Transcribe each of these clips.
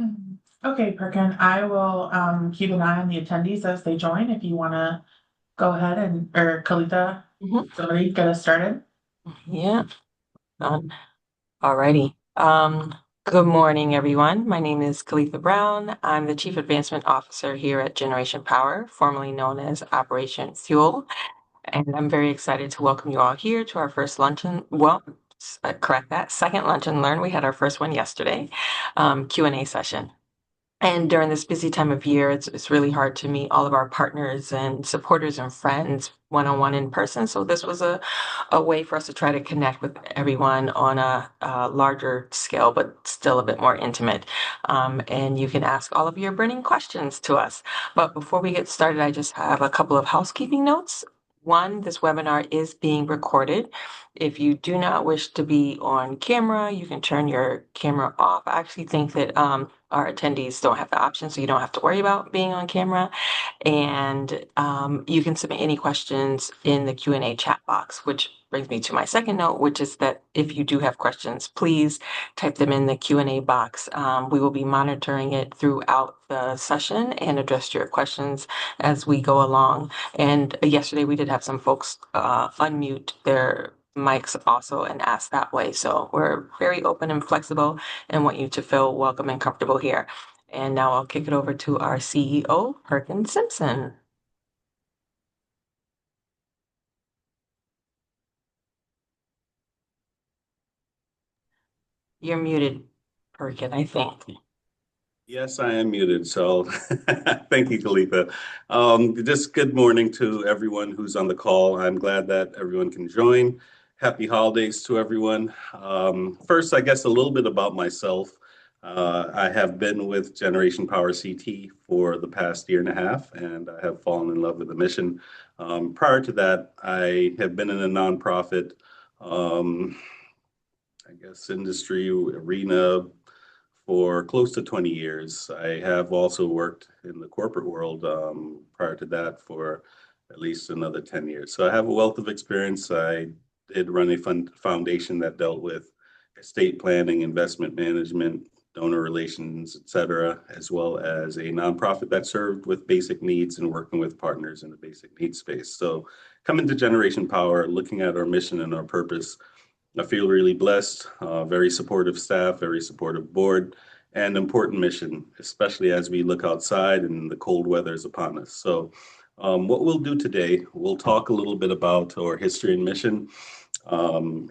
Mhm. Okay, Perkin, I will keep an eye on the attendees as they join. If you want to go ahead or Kalita, Mhm. somebody get us started. Yeah. Alrighty. Good morning, everyone. My name is Kalitha Brown. I'm the Chief Advancement Officer here at Generation Power, formerly known as Operation Fuel. And I'm very excited to welcome you all here to our first luncheon. Well, correct that, second lunch and learn. We had our first one yesterday, Q&A session. And during this busy time of year, it's really hard to meet all of our partners and supporters and friends one-on-one in person. So this was a way for us to try to connect with everyone on a larger scale, but still a bit more intimate. And you can ask all of your burning questions to us. But before we get started, I just have a couple of housekeeping notes. One, this webinar is being recorded. If you do not wish to be on camera, you can turn your camera off. I actually think that our attendees don't have the option, so you don't have to worry about being on camera. And you can submit any questions in the Q&A chat box, which brings me to my second note, which is that if you do have questions, please type them in the Q&A box. We will be monitoring it throughout the session and address your questions as we go along. And yesterday we did have some folks unmute their mics also and ask that way. So we're very open and flexible and want you to feel welcome and comfortable here. And now I'll kick it over to our CEO, Perkin Simpson. You're muted, Perkin, I think. Yes, I am muted. So thank you, Khalifa. Just good morning to everyone who's on the call. I'm glad that everyone can join. Happy holidays to everyone. First, I guess a little bit about myself. I have been with Generation Power CT for the past year and a half, and I have fallen in love with the mission. Prior to that, I have been in a nonprofit, um, I guess, industry arena for close to 20 years. I have also worked in the corporate world prior to that for at least another 10 years. So I have a wealth of experience. I did run a foundation that dealt with estate planning, investment management, donor relations, et cetera, as well as a nonprofit that served with basic needs and working with partners in the basic needs space. So coming to Generation Power, looking at our mission and our purpose, I feel really blessed, very supportive staff, very supportive board, and important mission, especially as we look outside and the cold weather is upon us. So, what we'll do today, we'll talk a little bit about our history and mission,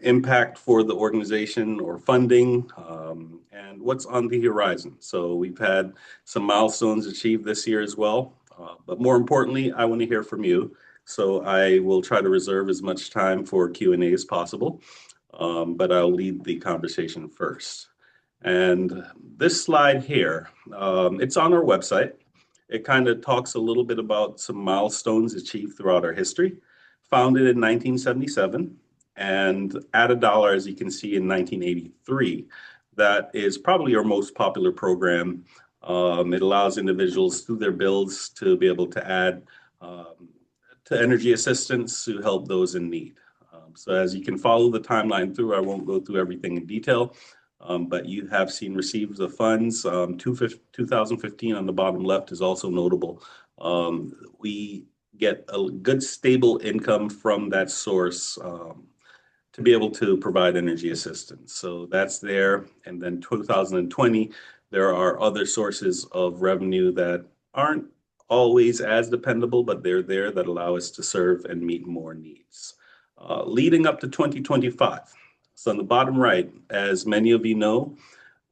impact for the organization or funding, and what's on the horizon. So, we've had some milestones achieved this year as well. But more importantly, I want to hear from you. So I will try to reserve as much time for Q&A as possible, but I'll lead the conversation first. And this slide here, it's on our website. It kind of talks a little bit about some milestones achieved throughout our history. Founded in 1977 and at a dollar, as you can see, in 1983. That is probably our most popular program. It allows individuals through their bills to be able to add to energy assistance to help those in need. So as you can follow the timeline through, I won't go through everything in detail, but you have seen received the funds. 2015 on the bottom left is also notable. We get a good stable income from that source to be able to provide energy assistance. So that's there. And then 2020, there are other sources of revenue that aren't always as dependable, but they're there that allow us to serve and meet more needs. Leading up to 2025. So on the bottom right, as many of you know,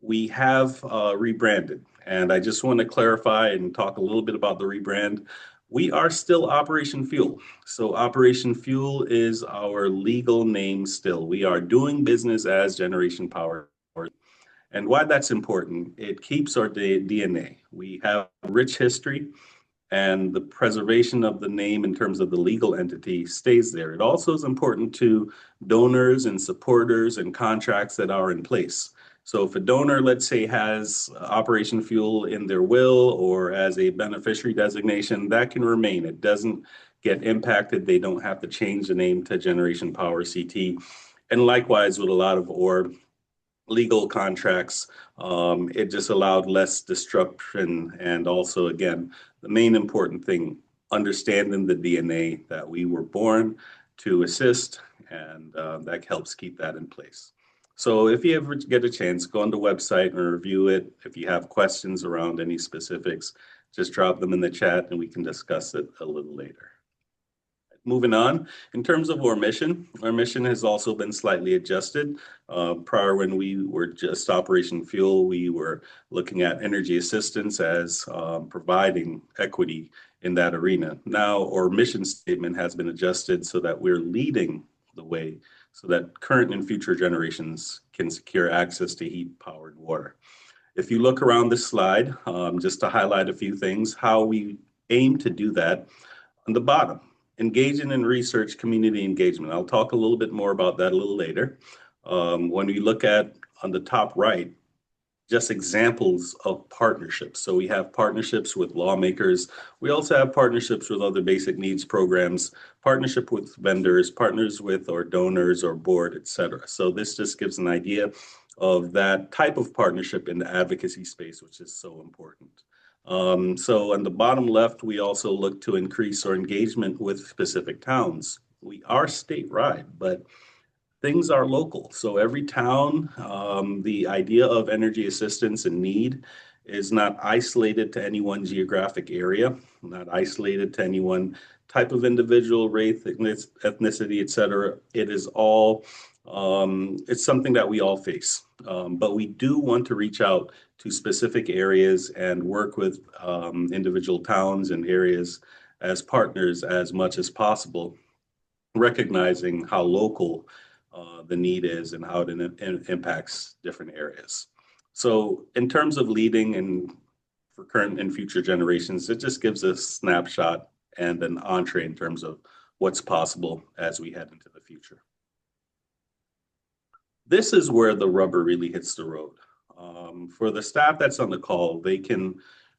we have rebranded. And I just want to clarify and talk a little bit about the rebrand. We are still Operation Fuel. So Operation Fuel is our legal name still. We are doing business as Generation Power. And why that's important, it keeps our DNA. We have rich history and the preservation of the name in terms of the legal entity stays there. It also is important to donors and supporters and contracts that are in place. So if a donor, let's say, has Operation Fuel in their will or as a beneficiary designation, that can remain. It doesn't get impacted. They don't have to change the name to Generation Power CT. And likewise with a lot of org, legal contracts. It just allowed less disruption. And also, again, the main important thing, understanding the DNA that we were born to assist, and that helps keep that in place. So if you ever get a chance, go on the website and review it. If you have questions around any specifics, just drop them in the chat and we can discuss it a little later. Moving on, in terms of our mission has also been slightly adjusted. Prior, when we were just Operation Fuel, we were looking at energy assistance as providing equity in that arena. Now, our mission statement has been adjusted so that we're leading the way so that current and future generations can secure access to heat, power, and water. If you look around this slide, just to highlight a few things, how we aim to do that, on the bottom, engaging in research, community engagement. I'll talk a little bit more about that a little later. When we look at on the top right, just examples of partnerships. So we have partnerships with lawmakers. We also have partnerships with other basic needs programs, partnership with vendors, partners with our donors or board, et cetera. So this just gives an idea of that type of partnership in the advocacy space, which is so important. So on the bottom left, we also look to increase our engagement with specific towns. We are statewide, but things are local. So every town, the idea of energy assistance and need is not isolated to any one geographic area, not isolated to any one type of individual, race, ethnicity, et cetera. It is all, it's something that we all face. But we do want to reach out to specific areas and work with individual towns and areas as partners as much as possible, recognizing how local the need is and how it impacts different areas. So in terms of leading and for current and future generations, it just gives a snapshot and an entree in terms of what's possible as we head into the future. This is where the rubber really hits the road. For the staff that's on the call, they can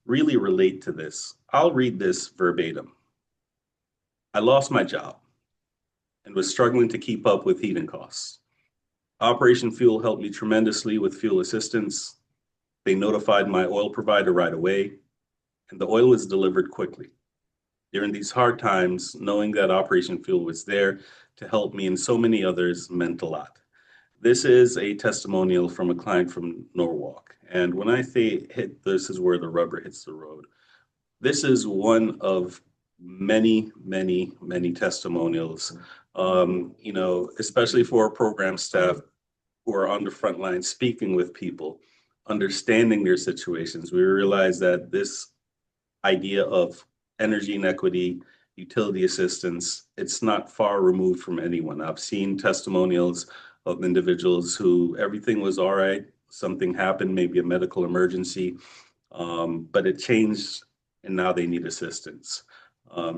really relate to this. I'll read this verbatim. I lost my job and was struggling to keep up with heating costs. Operation Fuel helped me tremendously with fuel assistance. They notified my oil provider right away, and the oil was delivered quickly. During these hard times, knowing that Operation Fuel was there to help me and so many others meant a lot. This is a testimonial from a client from Norwalk. And when I say this is where the rubber hits the road, this is one of many, many, many testimonials, especially for our program staff who are on the front line speaking with people, understanding their situations. We realize that this idea of energy inequity, utility assistance, it's not far removed from anyone. I've seen testimonials of individuals who everything was all right, something happened, maybe a medical emergency, but it changed and now they need assistance.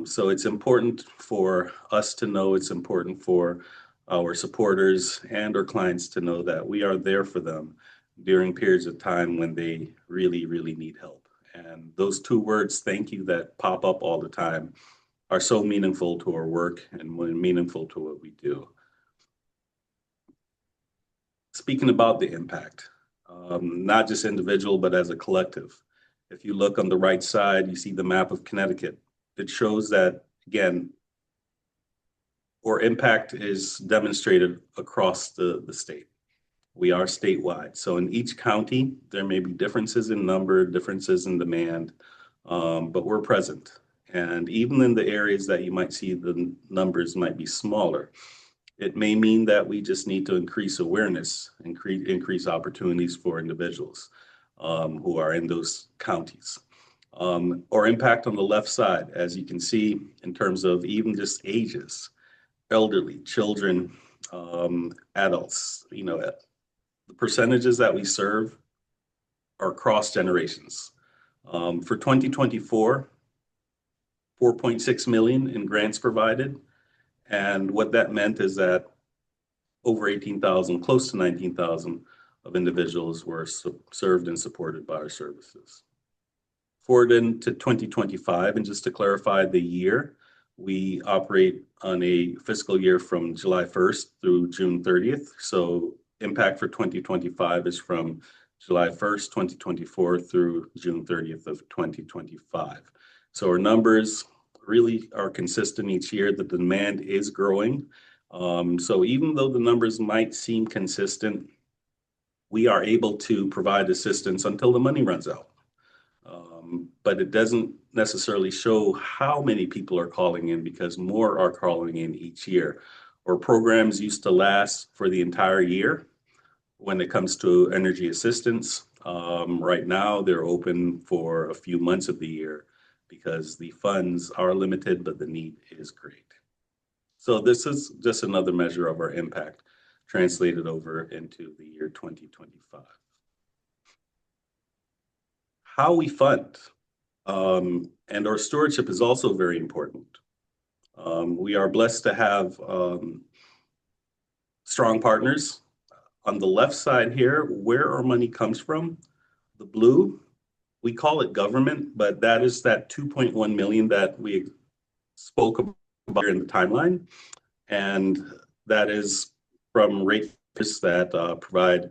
So it's important for us to know, it's important for our supporters and our clients to know that we are there for them during periods of time when they really, really need help. And those two words, thank you, that pop up all the time are so meaningful to our work and meaningful to what we do. Speaking about the impact, not just individual, but as a collective. If you look on the right side, you see the map of Connecticut. It shows that, again, our impact is demonstrated across the state. We are statewide. So in each county, there may be differences in number, differences in demand, but we're present. And even in the areas that you might see the numbers might be smaller, it may mean that we just need to increase awareness, increase opportunities for individuals who are in those counties. Or impact on the left side, as you can see, in terms of even just ages, elderly, children, adults, the percentages that we serve are cross generations. For 2024, 4.6 million in grants provided. And what that meant is that over 18,000, close to 19,000 of individuals were served and supported by our services. Forward into 2025, and just to clarify the year, we operate on a fiscal year from July 1st through June 30th. So impact for 2025 is from July 1st, 2024 through June 30th of 2025. So our numbers really are consistent each year. The demand is growing. So even though the numbers might seem consistent, we are able to provide assistance until the money runs out. But it doesn't necessarily show how many people are calling in because more are calling in each year. Our programs used to last for the entire year when it comes to energy assistance. Right now, they're open for a few months of the year because the funds are limited, but the need is great. So this is just another measure of our impact translated over into the year 2025. How we fund and our stewardship is also very important. We are blessed to have strong partners. On the left side here, where our money comes from, the blue, we call it government, but that is that 2.1 million that we spoke about in the timeline. And that is from ratepayers that provide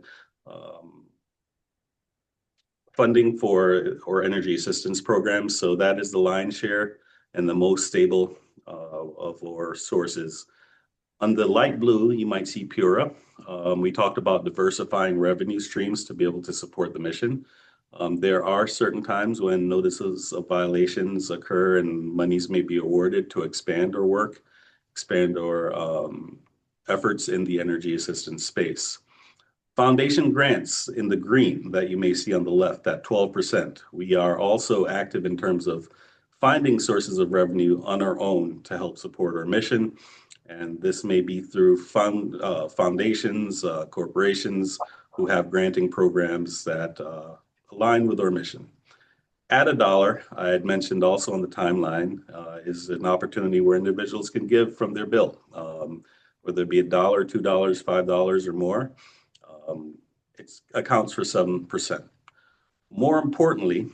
funding for our energy assistance programs. So that is the lion's share and the most stable of our sources. On the light blue, you might see Pura. We talked about diversifying revenue streams to be able to support the mission. There are certain times when notices of violations occur and monies may be awarded to expand our work, expand our efforts in the energy assistance space. Foundation grants in the green that you may see on the left, that 12%. We are also active in terms of finding sources of revenue on our own to help support our mission. And this may be through foundations, corporations who have granting programs that align with our mission. Add a dollar, I had mentioned also on the timeline, is an opportunity where individuals can give from their bill, whether it be $1, $2, $5 or more. It accounts for 7%. More importantly,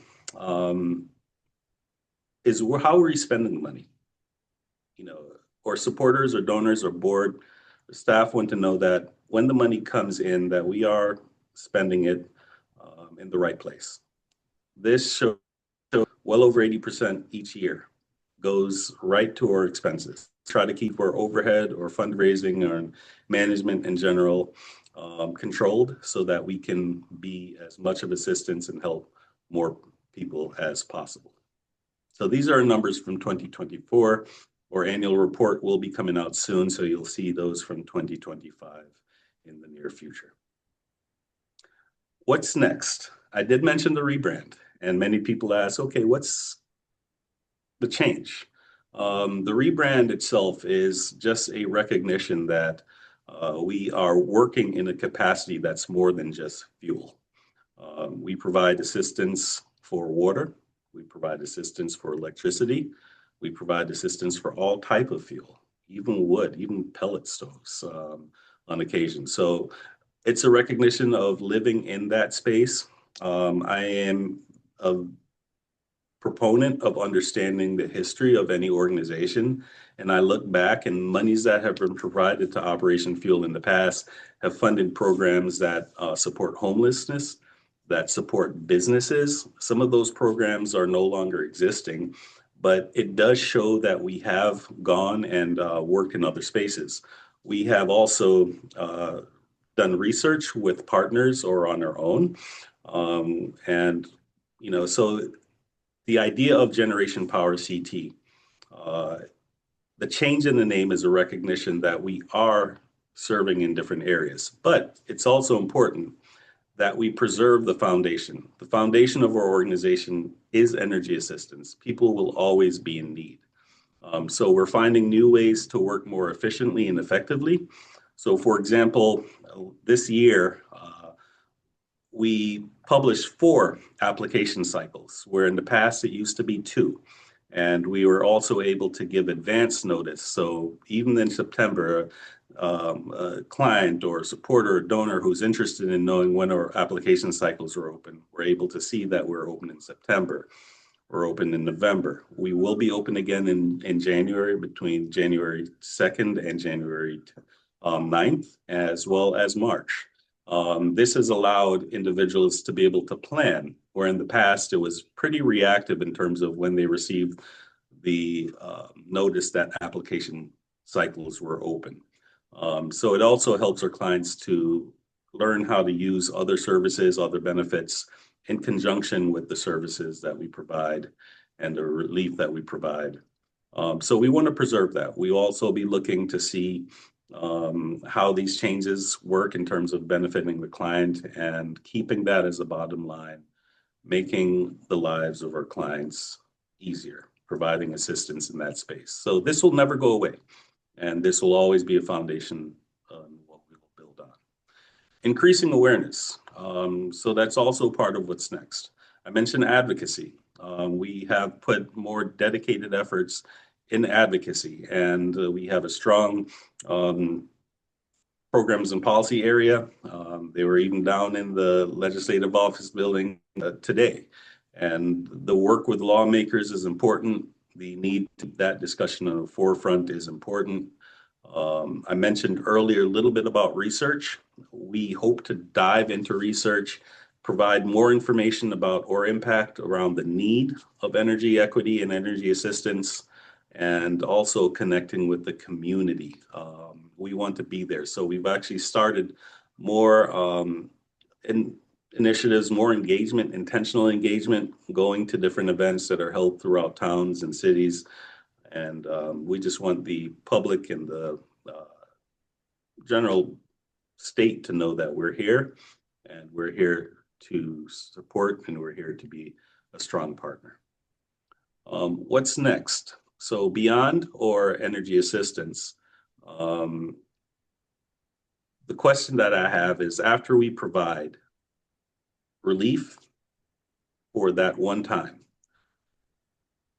is how are we spending the money? Or supporters or donors or board staff want to know that when the money comes in, that we are spending it in the right place. This shows well over 80% each year goes right to our expenses. Try to keep our overhead or fundraising or management in general controlled so that we can be as much of assistance and help more people as possible. So these are numbers from 2024. Our annual report will be coming out soon, so you'll see those from 2025 in the near future. What's next? I did mention the rebrand, and many people ask, okay, what's the change? The rebrand itself is just a recognition that we are working in a capacity that's more than just fuel. We provide assistance for water. We provide assistance for electricity. We provide assistance for all type of fuel, even wood, even pellet stoves on occasion. So it's a recognition of living in that space. I am a proponent of understanding the history of any organization. And I look back and monies that have been provided to Operation Fuel in the past have funded programs that support homelessness, that support businesses. Some of those programs are no longer existing, but it does show that we have gone and worked in other spaces. We have also done research with partners or on our own. So the idea of Generation Power CT, the change in the name is a recognition that we are serving in different areas, but it's also important that we preserve the foundation. The foundation of our organization is energy assistance. People will always be in need. So we're finding new ways to work more efficiently and effectively. So for example, this year, we published 4 application cycles, where in the past it used to be 2. And we were also able to give advance notice. So even in September, a client or supporter or donor who's interested in knowing when our application cycles are open, we're able to see that we're open in September. We're open in November. We will be open again in January, between January 2nd and January 9th, as well as March. This has allowed individuals to be able to plan, where in the past it was pretty reactive in terms of when they received the notice that application cycles were open. So it also helps our clients to learn how to use other services, other benefits in conjunction with the services that we provide and the relief that we provide. So we want to preserve that. We also be looking to see how these changes work in terms of benefiting the client and keeping that as a bottom line, making the lives of our clients easier, providing assistance in that space. So this will never go away, and this will always be a foundation on what we will build on. Increasing awareness. So that's also part of what's next. I mentioned advocacy. We have put more dedicated efforts in advocacy, and we have a strong programs and policy area. They were even down in the legislative office building today. And the work with lawmakers is important. The need to that discussion on the forefront is important. I mentioned earlier a little bit about research. We hope to dive into research, provide more information about or impact around the need of energy equity and energy assistance, and also connecting with the community. We want to be there. So we've actually started more initiatives, more engagement, intentional engagement, going to different events that are held throughout towns and cities. And we just want the public and the general state to know that we're here, and we're here to support, and we're here to be a strong partner. What's next? So beyond or energy assistance, the question that I have is, after we provide relief for that one time,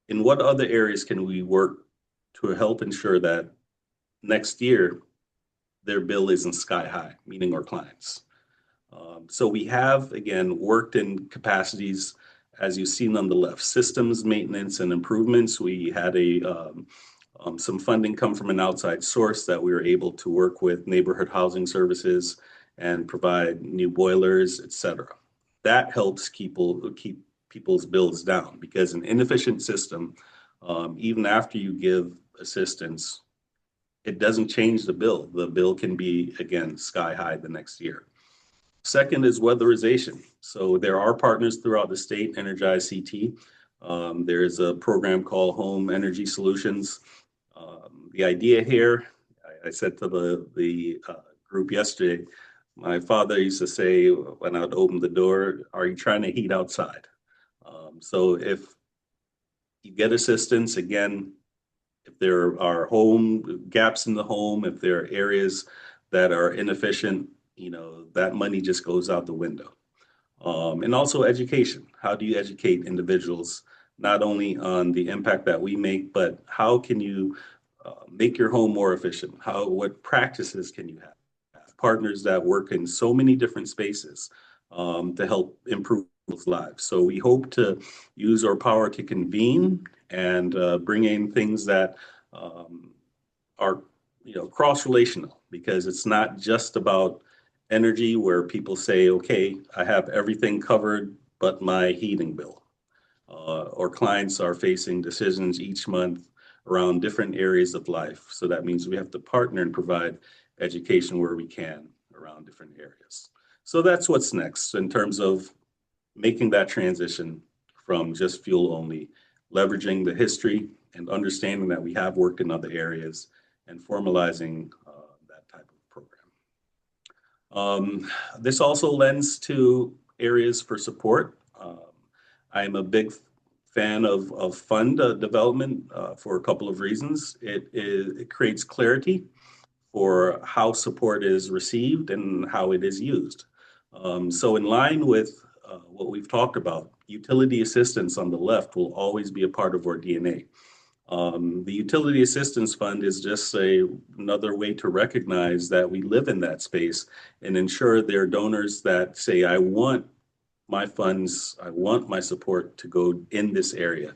in what other areas can we work to help ensure that next year their bill isn't sky high, meaning our clients? So we have, again, worked in capacities, as you've seen on the left, systems maintenance and improvements. We had some funding come from an outside source that we were able to work with neighborhood housing services and provide new boilers, et cetera. That helps keep people's bills down, because an inefficient system, even after you give assistance, it doesn't change the bill. The bill can be, again, sky high the next year. Second is weatherization. So there are partners throughout the state, Energize CT. There is a program called Home Energy Solutions. The idea here, I said to the group yesterday, my father used to say when I would open the door, "Are you trying to heat outside?" So if you get assistance, again, if there are home gaps in the home, if there are areas that are inefficient, that money just goes out the window. And also education. How do you educate individuals, not only on the impact that we make, but how can you make your home more efficient? What practices can you have? Partners that work in so many different spaces to help improve people's lives. So we hope to use our power to convene and bring in things that are cross-relational, because it's not just about energy where people say, okay, I have everything covered but my heating bill. Or clients are facing decisions each month around different areas of life. So that means we have to partner and provide education where we can around different areas. So that's what's next in terms of making that transition from just fuel only, leveraging the history and understanding that we have worked in other areas, and formalizing that type of program. This also lends to areas for support. I'm a big fan of fund development for a couple of reasons. It creates clarity for how support is received and how it is used. So in line with what we've talked about, utility assistance on the left will always be a part of our DNA. The Utility Assistance Fund is just another way to recognize that we live in that space and ensure there are donors that say, I want my funds, I want my support to go in this area.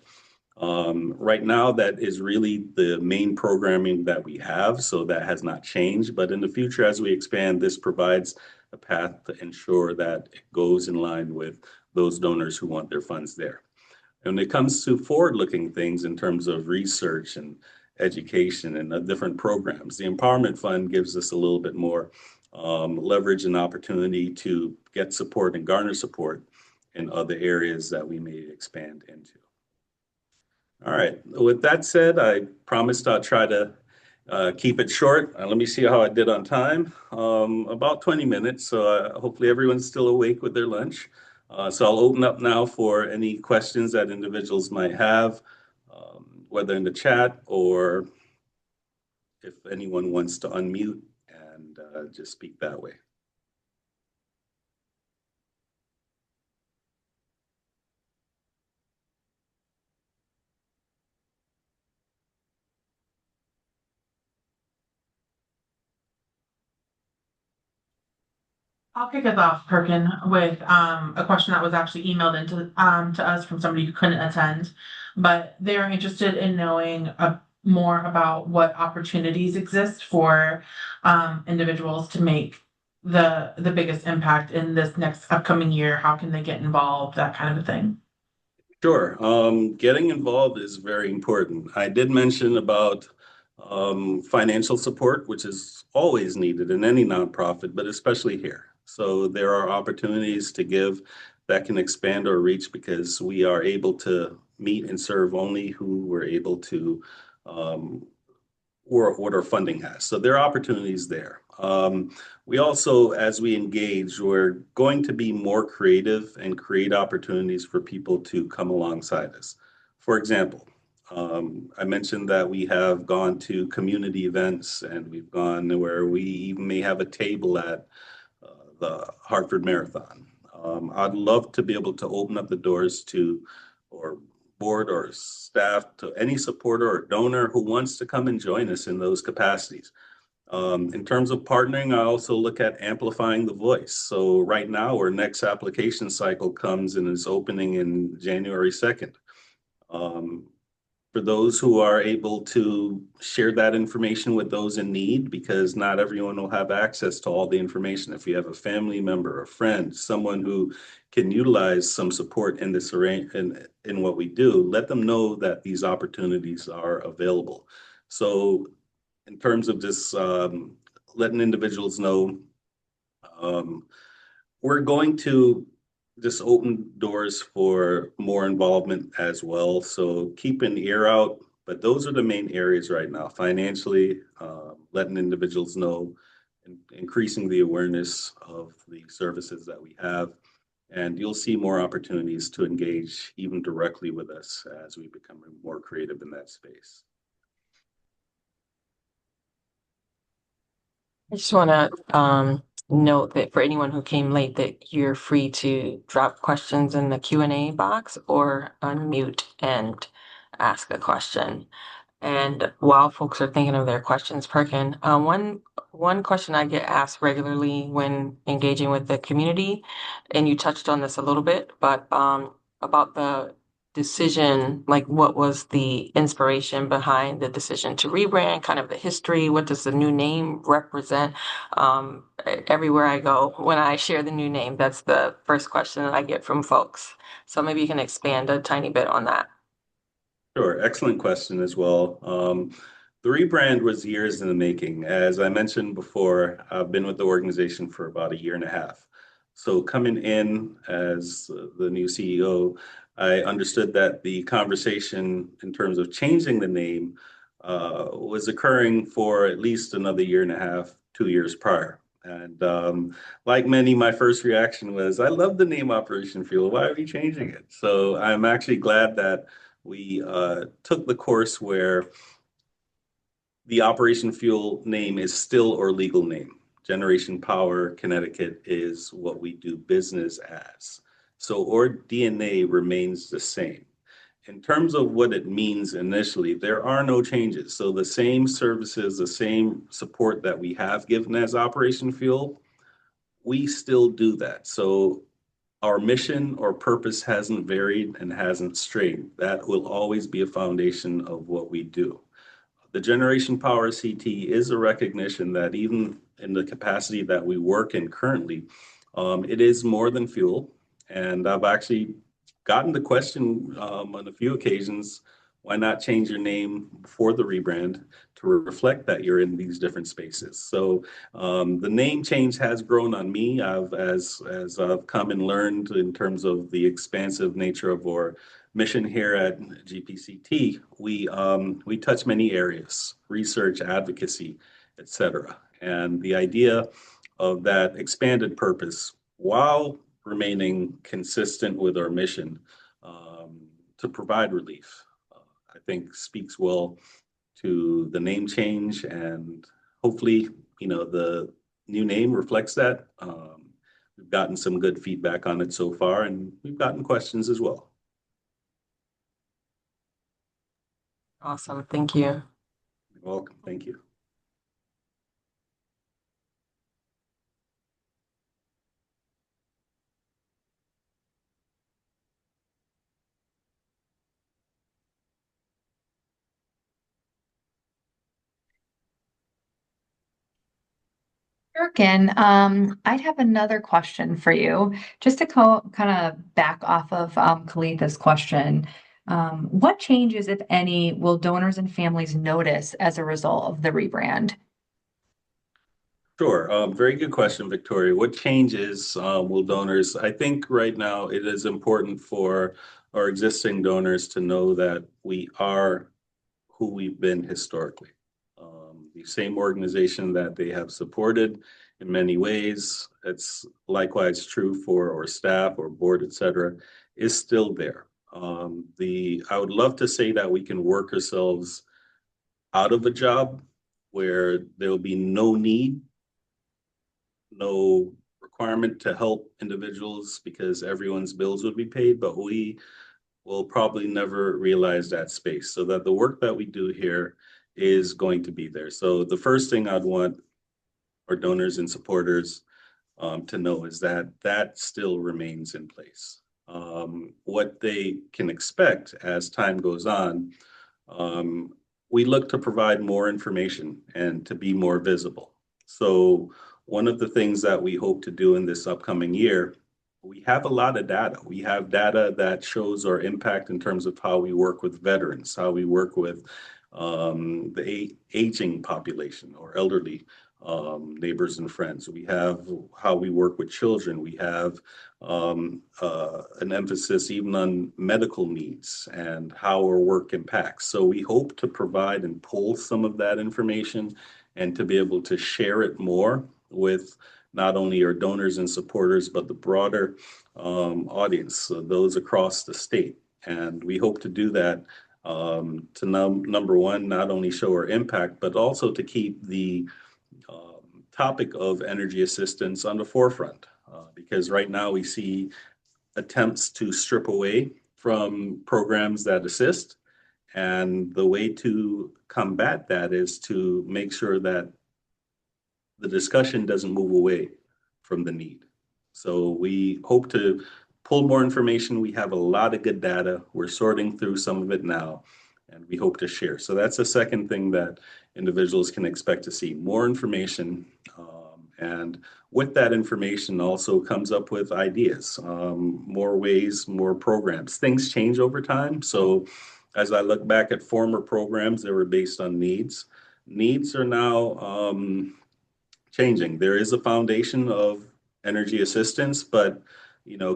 Right now, that is really the main programming that we have, so that has not changed. But in the future, as we expand, this provides a path to ensure that it goes in line with those donors who want their funds there. And when it comes to forward-looking things in terms of research and education and different programs, the Empowerment Fund gives us a little bit more leverage and opportunity to get support and garner support in other areas that we may expand into. All right, with that said, I promised I'll try to keep it short. Let me see how I did on time. About 20 minutes, so hopefully everyone's still awake with their lunch. So I'll open up now for any questions that individuals might have, whether in the chat or if anyone wants to unmute and just speak that way. I'll kick us off, Perkin, with a question that was actually emailed into to us from somebody who couldn't attend, but they're interested in knowing more about what opportunities exist for individuals to make the biggest impact in this next upcoming year. How can they get involved? That kind of a thing. Sure. Getting involved is very important. I did mention about financial support, which is always needed in any nonprofit, but especially here. So there are opportunities to give that can expand our reach because we are able to meet and serve only who we're able to, or what our funding has. So there are opportunities there. We also, as we engage, we're going to be more creative and create opportunities for people to come alongside us. For example, I mentioned that we have gone to community events and we've gone where we even may have a table at the Hartford Marathon. I'd love to be able to open up the doors to, or board or staff, to any supporter or donor who wants to come and join us in those capacities. In terms of partnering, I also look at amplifying the voice. So right now, our next application cycle comes and is opening in January 2nd. For those who are able to share that information with those in need, because not everyone will have access to all the information. If you have a family member, a friend, someone who can utilize some support in this in what we do, let them know that these opportunities are available. So in terms of just letting individuals know, we're going to just open doors for more involvement as well. So keep an ear out, but those are the main areas right now. Financially, letting individuals know, increasing the awareness of the services that we have, and you'll see more opportunities to engage even directly with us as we become more creative in that space. I just want to note that for anyone who came late, that you're free to drop questions in the Q&A box or unmute and ask a question. And while folks are thinking of their questions, Perkin, one question I get asked regularly when engaging with the community, and you touched on this a little bit, but about the decision, like what was the inspiration behind the decision to rebrand, kind of the history, what does the new name represent? Everywhere I go, when I share the new name, that's the first question that I get from folks. So maybe you can expand a tiny bit on that. Sure, excellent question as well. The rebrand was years in the making. As I mentioned before, I've been with the organization for about 1.5 years. So coming in as the new CEO, I understood that the conversation in terms of changing the name was occurring for at least another 1.5 years, 2 years prior. And like many, my first reaction was, I love the name Operation Fuel. Why are we changing it? So I'm actually glad that we took the course where the Operation Fuel name is still our legal name. Generation Power Connecticut is what we do business as. So our DNA remains the same. In terms of what it means initially, there are no changes. So the same services, the same support that we have given as Operation Fuel, we still do that. So our mission or purpose hasn't varied and hasn't strayed. That will always be a foundation of what we do. The Generation Power CT is a recognition that even in the capacity that we work in currently, it is more than fuel. And I've actually gotten the question on a few occasions, why not change your name before the rebrand to reflect that you're in these different spaces? So the name change has grown on me. As I've come and learned in terms of the expansive nature of our mission here at GPCT, we touch many areas: research, advocacy, etc. And the idea of that expanded purpose, while remaining consistent with our mission to provide relief, I think speaks well to the name change, and hopefully, the new name reflects that. We've gotten some good feedback on it so far, and we've gotten questions as well. Awesome. Thank you. You're welcome. Thank you. Perkin, I'd have another question for you, just to kind of back off of Kalitha's question. What changes, if any, will donors and families notice as a result of the rebrand? Sure. Very good question, Victoria. What changes will donors? I think right now it is important for our existing donors to know that we are who we've been historically. The same organization that they have supported in many ways, it's likewise true for our staff or board, et cetera, is still there. I would love to say that we can work ourselves out of a job where there will be no need, no requirement to help individuals because everyone's bills would be paid, but we will probably never realize that space, so that the work that we do here is going to be there. So the first thing I'd want our donors and supporters to know is that that still remains in place. What they can expect as time goes on, we look to provide more information and to be more visible. So one of the things that we hope to do in this upcoming year, we have a lot of data. We have data that shows our impact in terms of how we work with veterans, how we work with the aging population or elderly neighbors and friends. We have how we work with children. We have an emphasis even on medical needs and how our work impacts. So we hope to provide and pull some of that information and to be able to share it more with not only our donors and supporters, but the broader audience, so those across the state. And we hope to do that to number one, not only show our impact, but also to keep the topic of energy assistance on the forefront. Because right now we see attempts to strip away from programs that assist. And the way to combat that is to make sure that the discussion doesn't move away from the need. So we hope to pull more information. We have a lot of good data. We're sorting through some of it now, and we hope to share. So that's the second thing that individuals can expect to see: more information. And with that information also comes up with ideas, more ways, more programs. Things change over time. So as I look back at former programs that were based on needs, needs are now changing. There is a foundation of energy assistance, but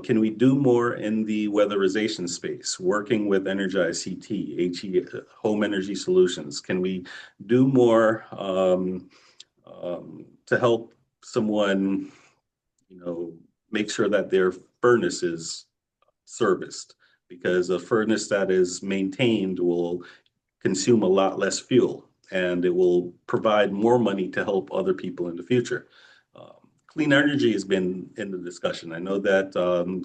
can we do more in the weatherization space, working with Energize CT, HE, Home Energy Solutions? Can we do more to help someone, make sure that their furnace is serviced? Because a furnace that is maintained will consume a lot less fuel, and it will provide more money to help other people in the future. Clean energy has been in the discussion. I know that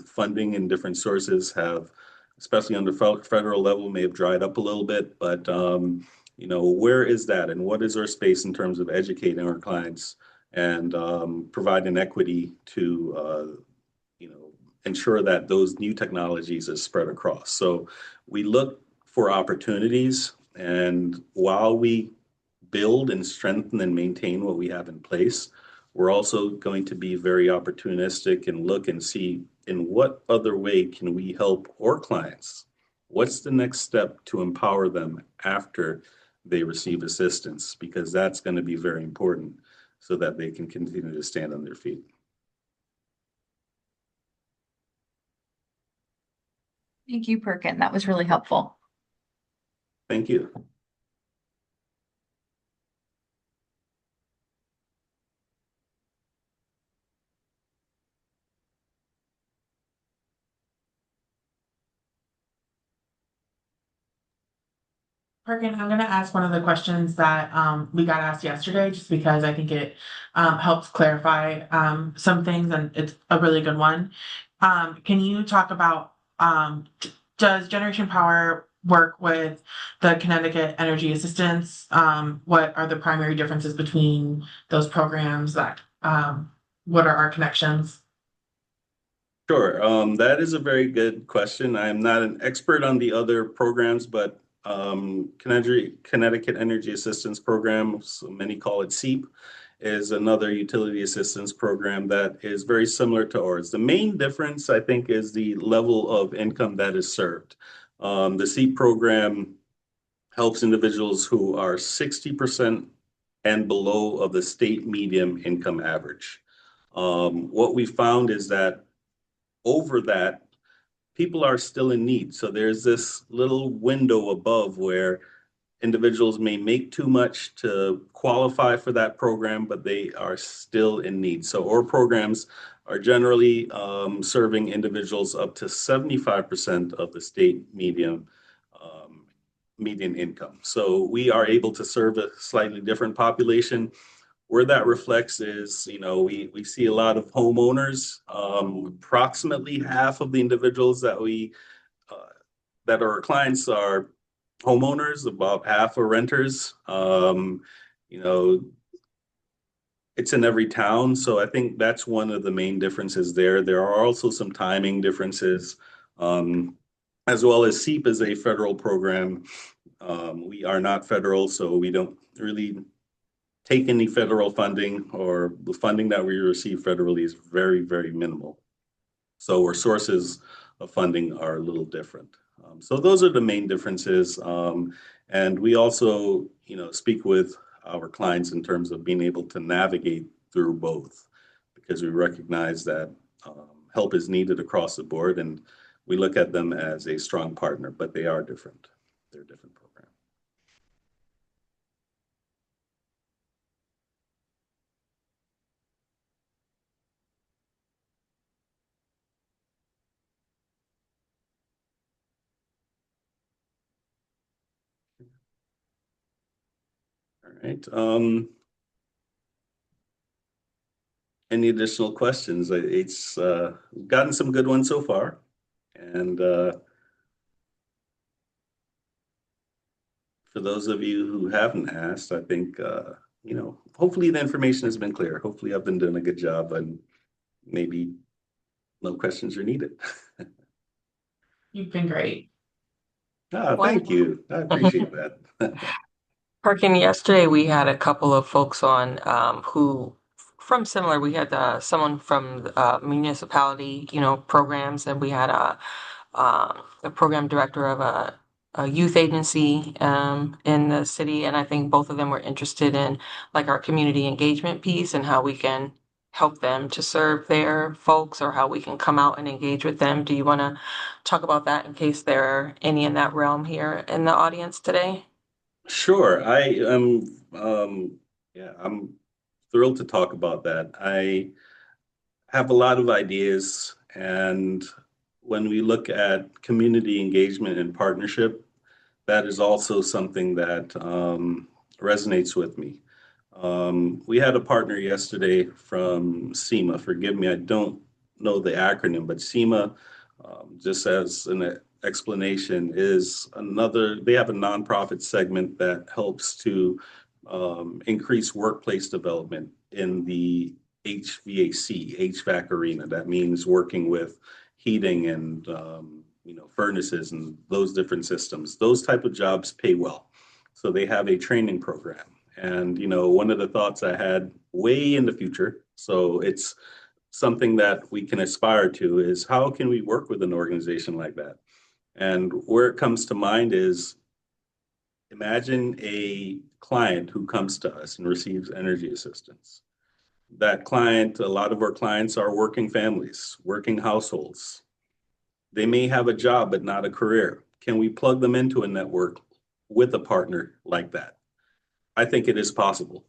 funding in different sources have, especially on the federal level, may have dried up a little bit, but where is that, and what is our space in terms of educating our clients and providing equity to ensure that those new technologies are spread across? So we look for opportunities, and while we build and strengthen and maintain what we have in place, we're also going to be very opportunistic and look and see in what other way can we help our clients? What's the next step to empower them after they receive assistance? Because that's going to be very important so that they can continue to stand on their feet. Thank you, Perkin. That was really helpful. Thank you. Perkin, I'm gonna ask one of the questions that we got asked yesterday, just because I think it helps clarify some things, and it's a really good one. Can you talk about does Generation Power work with the Connecticut Energy Assistance? What are the primary differences between those programs? What are our connections? Sure. That is a very good question. I'm not an expert on the other programs, but Connecticut Energy Assistance Program, so many call it CEAP, is another utility assistance program that is very similar to ours. The main difference, I think, is the level of income that is served. The CEAP program helps individuals who are 60% and below of the state median income average. What we found is that over that, people are still in need. So there's this little window above where individuals may make too much to qualify for that program, but they are still in need. So our programs are generally serving individuals up to 75% of the state median income. So we are able to serve a slightly different population. Where that reflects is, we see a lot of homeowners. Approximately half of the individuals that that are our clients are homeowners, about half are renters. You know, it's in every town, so I think that's one of the main differences there. There are also some timing differences, as well as CEAP is a federal program. We are not federal, so we don't really take any federal funding, or the funding that we receive federally is very, very minimal. So our sources of funding are a little different. So those are the main differences. And we also, speak with our clients in terms of being able to navigate through both, because we recognize that help is needed across the board, and we look at them as a strong partner, but they are different. They're different programs. All right. Any additional questions? It's gotten some good ones so far, and for those of you who haven't asked, I think hopefully the information has been clear. Hopefully, I've been doing a good job, and maybe no questions are needed. You've been great. Thank you. I appreciate that. Perkin, yesterday we had a couple of folks on who from similar. We had someone from municipality, programs, and we had a program director of a youth agency in the city, and I think both of them were interested in like our community engagement piece and how we can help them to serve their folks, or how we can come out and engage with them. Do you want to talk about that in case there are any in that realm here in the audience today? Sure. I am, yeah, I'm thrilled to talk about that. I have a lot of ideas, and when we look at community engagement and partnership, that is also something that resonates with me. We had a partner yesterday from SEMA. Forgive me, I don't know the acronym, but SEMA, just as an explanation, is they have a nonprofit segment that helps to increase workplace development in the HVAC arena. That means working with heating and furnaces and those different systems. Those type of jobs pay well. So they have a training program. And, one of the thoughts I had way in the future, so it's something that we can aspire to, is how can we work with an organization like that? And where it comes to mind is, imagine a client who comes to us and receives energy assistance. That client, a lot of our clients are working families, working households. They may have a job, but not a career. Can we plug them into a network with a partner like that? I think it is possible.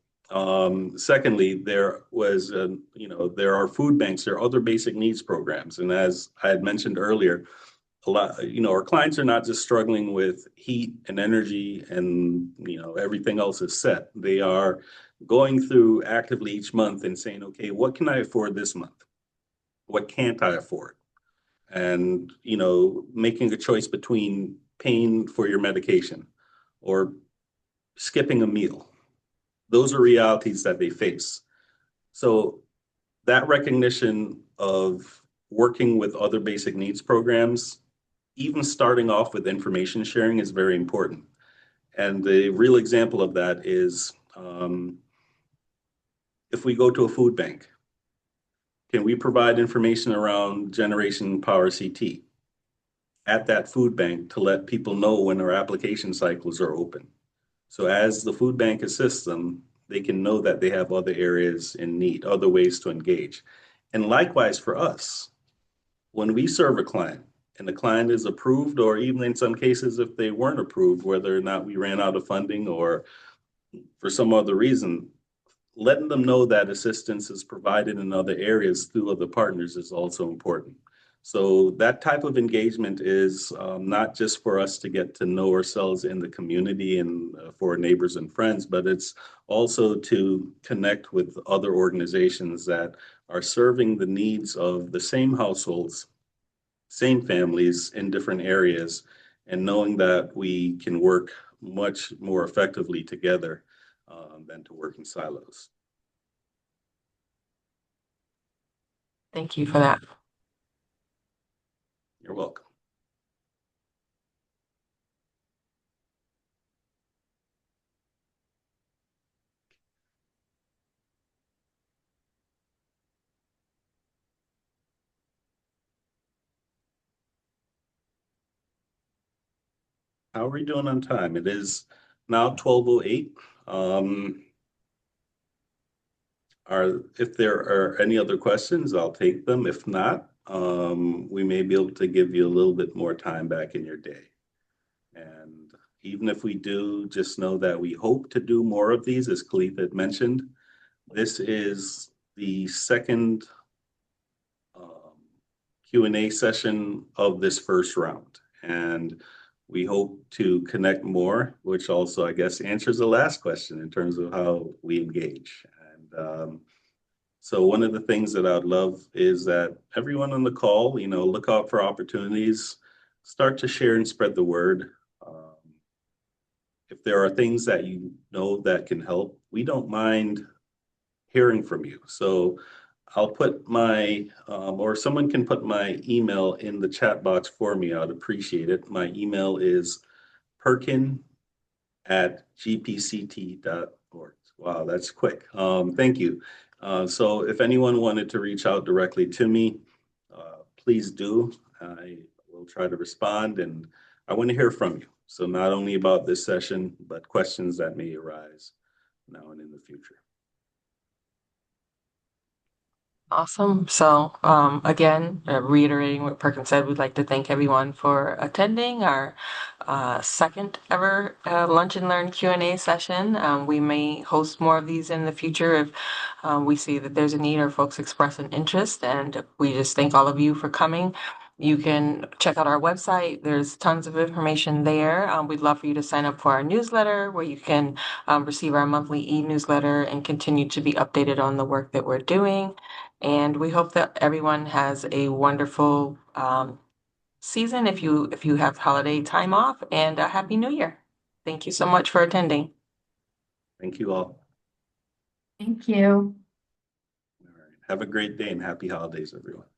Secondly, there are food banks, there are other basic needs programs. And as I had mentioned earlier, our clients are not just struggling with heat and energy and, everything else is set. They are going through actively each month and saying, okay, what can I afford this month? What can't I afford? And, making a choice between paying for your medication or skipping a meal. Those are realities that they face. So that recognition of working with other basic needs programs, even starting off with information sharing, is very important. And the real example of that is, if we go to a food bank, can we provide information around Generation Power CT at that food bank to let people know when our application cycles are open? So as the food bank assists them, they can know that they have other areas in need, other ways to engage. And likewise for us, when we serve a client and the client is approved, or even in some cases, if they weren't approved, whether or not we ran out of funding or for some other reason, letting them know that assistance is provided in other areas through other partners is also important. So that type of engagement is not just for us to get to know ourselves in the community and for neighbors and friends, but it's also to connect with other organizations that are serving the needs of the same households, same families in different areas, and knowing that we can work much more effectively together than to work in silos. Thank you for that. You're welcome. How are we doing on time? It is now 12:08. If there are any other questions, I'll take them. If not, we may be able to give you a little bit more time back in your day. And even if we do, just know that we hope to do more of these, as Khalif had mentioned. This is the second Q&A session of this first round. And we hope to connect more, which also, I guess, answers the last question in terms of how we engage. And so one of the things that I'd love is that everyone on the call, look out for opportunities, start to share and spread the word. If there are things that that can help, we don't mind hearing from you. So I'll put or someone can put my email in the chat box for me. I'd appreciate it. My email is perkin@gpct.org. Wow, that's quick. Thank you. So if anyone wanted to reach out directly to me, please do. I will try to respond, and I want to hear from you. So not only about this session, but questions that may arise now and in the future. Awesome. So again, reiterating what Perkin said, we'd like to thank everyone for attending our second ever Lunch and Learn Q&A session. We may host more of these in the future if we see that there's a need or folks express an interest. And we just thank all of you for coming. You can check out our website. There's tons of information there. We'd love for you to sign up for our newsletter, where you can receive our monthly e-newsletter and continue to be updated on the work that we're doing. And we hope that everyone has a wonderful season if you have holiday time off, and a Happy New Year. Thank you so much for attending. Thank you all. Thank you. All right. Have a great day and happy holidays, everyone.